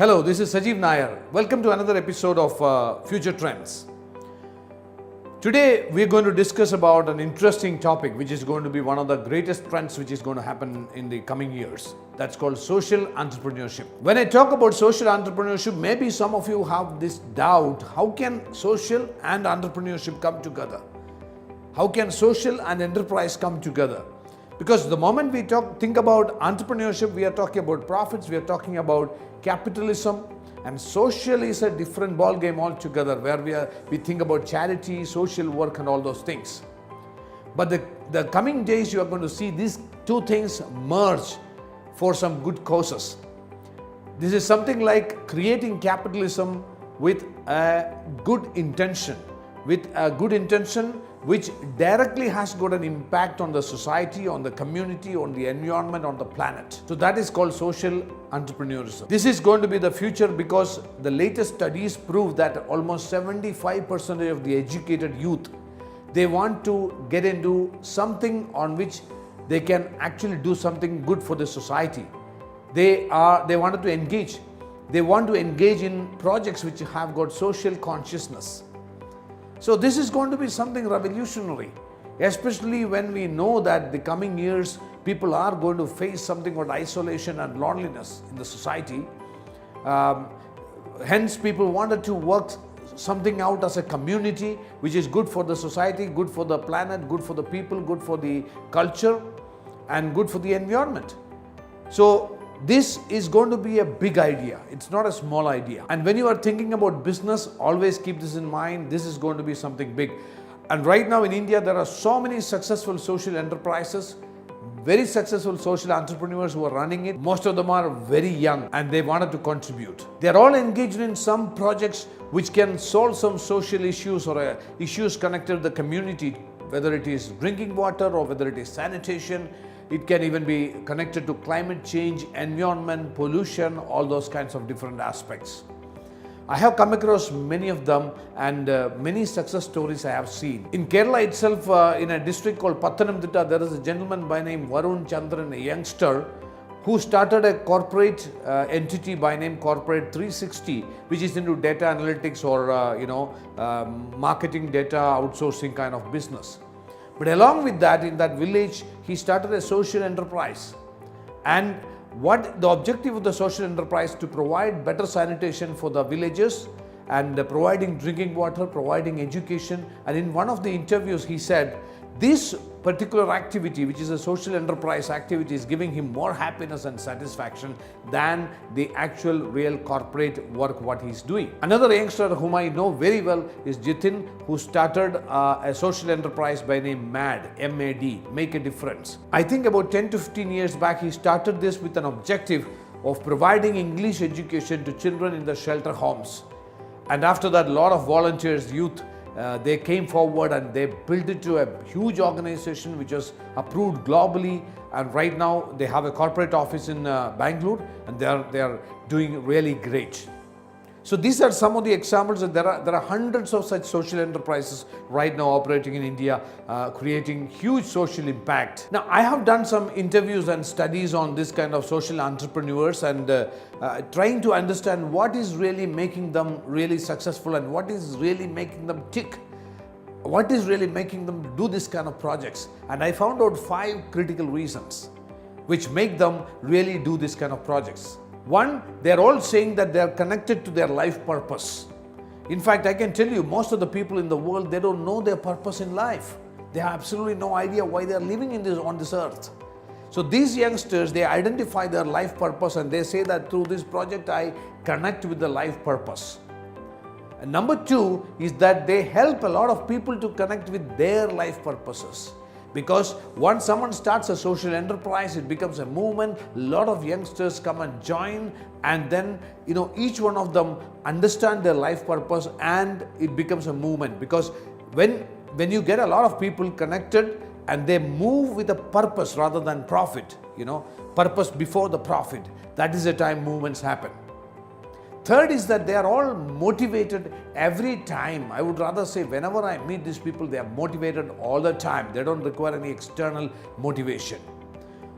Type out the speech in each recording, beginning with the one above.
Hello, this is Sajeev Nair. Welcome to another episode of Future Trends. Today we are going to discuss about an interesting topic which is going to be one of the greatest trends which is going to happen in the coming years. That's called social entrepreneurship. When I talk about social entrepreneurship, maybe some of you have this doubt, how can social and entrepreneurship come together? How can social and enterprise come together? Because the moment we think about entrepreneurship, we are talking about profits, we are talking about capitalism, and social is a different ball game altogether, where we think about charity, social work and all those things. But the coming days you are going to see these two things merge for some good causes. This is something like creating capitalism with a good intention, which directly has got an impact on the society, on the community, on the environment, on the planet. So that is called social entrepreneurship. This is going to be the future because the latest studies prove that almost 75% of the educated youth, they want to get into something on which they can actually do something good for the society. They wanted to engage. They want to engage in projects which have got social consciousness. So this is going to be something revolutionary, especially when we know that the coming years people are going to face something called isolation and loneliness in the society. Hence people wanted to work something out as a community which is good for the society, good for the planet, good for the people, good for the culture and good for the environment. So this is going to be a big idea. It's not a small idea. And when you are thinking about business, always keep this in mind. This is going to be something big. And right now in India, there are so many successful social enterprises, very successful social entrepreneurs who are running it. Most of them are very young and they wanted to contribute. They are all engaged in some projects which can solve some social issues or issues connected to the community, whether it is drinking water or whether it is sanitation. It can even be connected to climate change, environment, pollution, all those kinds of different aspects. I have come across many of them and many success stories I have seen. In Kerala itself, in a district called Pathanamthitta, there is a gentleman by name Varun Chandran, a youngster, who started a corporate entity by name Corporate 360, which is into data analytics or marketing data outsourcing kind of business. But along with that, in that village, he started a social enterprise. And what the objective of the social enterprise to provide better sanitation for the villagers and providing drinking water, providing education. And in one of the interviews, he said, this particular activity, which is a social enterprise activity, is giving him more happiness and satisfaction than the actual real corporate work what he's doing. Another youngster whom I know very well is Jitin, who started a social enterprise by name MAD, M-A-D, Make a Difference. I think about 10 to 15 years back, he started this with an objective of providing English education to children in the shelter homes. And after that, a lot of volunteers, youth, they came forward and they built it to a huge organization which was approved globally, and right now they have a corporate office in Bangalore and they are doing really great. So these are some of the examples. There are hundreds of such social enterprises right now operating in India, creating huge social impact. Now I have done some interviews and studies on this kind of social entrepreneurs and trying to understand what is really making them really successful and what is really making them tick. What is really making them do this kind of projects? And I found out 5 critical reasons which make them really do this kind of projects. One, they are all saying that they are connected to their life purpose. In fact, I can tell you, most of the people in the world, they don't know their purpose in life. They have absolutely no idea why they are living on this earth. So these youngsters, they identify their life purpose and they say that through this project, I connect with the life purpose. And number 2 is that they help a lot of people to connect with their life purposes. Because once someone starts a social enterprise, it becomes a movement. A lot of youngsters come and join, and then each one of them understand their life purpose, and it becomes a movement. Because when you get a lot of people connected and they move with a purpose rather than profit, purpose before the profit, that is the time movements happen. Third is that they are all motivated every time. I would rather say whenever I meet these people, they are motivated all the time. They don't require any external motivation.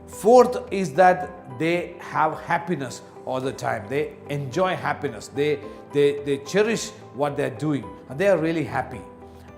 Fourth is that they have happiness all the time. They enjoy happiness. They cherish what they're doing and they are really happy.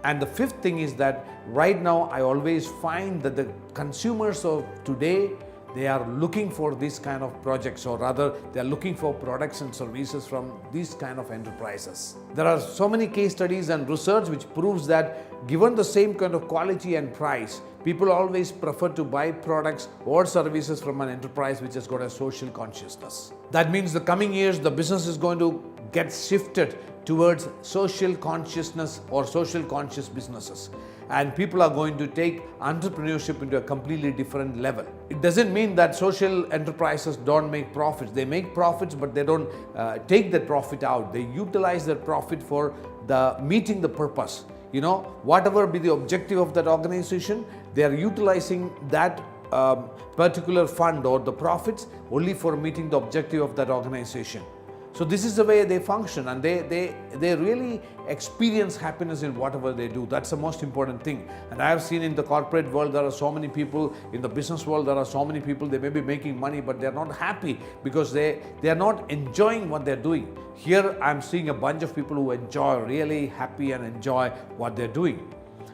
And the fifth thing is that right now I always find that the consumers of today, they are looking for these kind of projects, or rather they are looking for products and services from these kind of enterprises. There are so many case studies and research which proves that given the same kind of quality and price, people always prefer to buy products or services from an enterprise which has got a social consciousness. That means the coming years the business is going to get shifted towards social consciousness or social conscious businesses, and people are going to take entrepreneurship into a completely different level. It doesn't mean that social enterprises don't make profits. They make profits, but they don't take that profit out. They utilize that profit for the meeting the purpose. Whatever be the objective of that organization, they are utilizing that particular fund or the profits only for meeting the objective of that organization. So this is the way they function, and they really experience happiness in whatever they do. That's the most important thing. And I have seen in the corporate world, there are so many people, in the business world, there are so many people, they may be making money, but they're not happy because they are not enjoying what they're doing. Here I'm seeing a bunch of people who enjoy, really happy and enjoy what they're doing.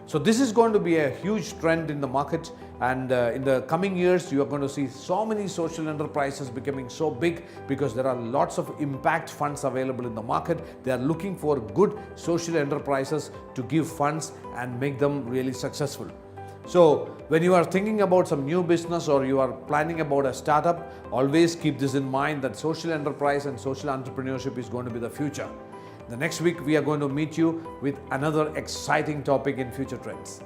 So this is going to be a huge trend in the market, and in the coming years you are going to see so many social enterprises becoming so big because there are lots of impact funds available in the market. They are looking for good social enterprises to give funds and make them really successful. So when you are thinking about some new business or you are planning about a startup, always keep this in mind that social enterprise and social entrepreneurship is going to be the future. The next week we are going to meet you with another exciting topic in Future Trends.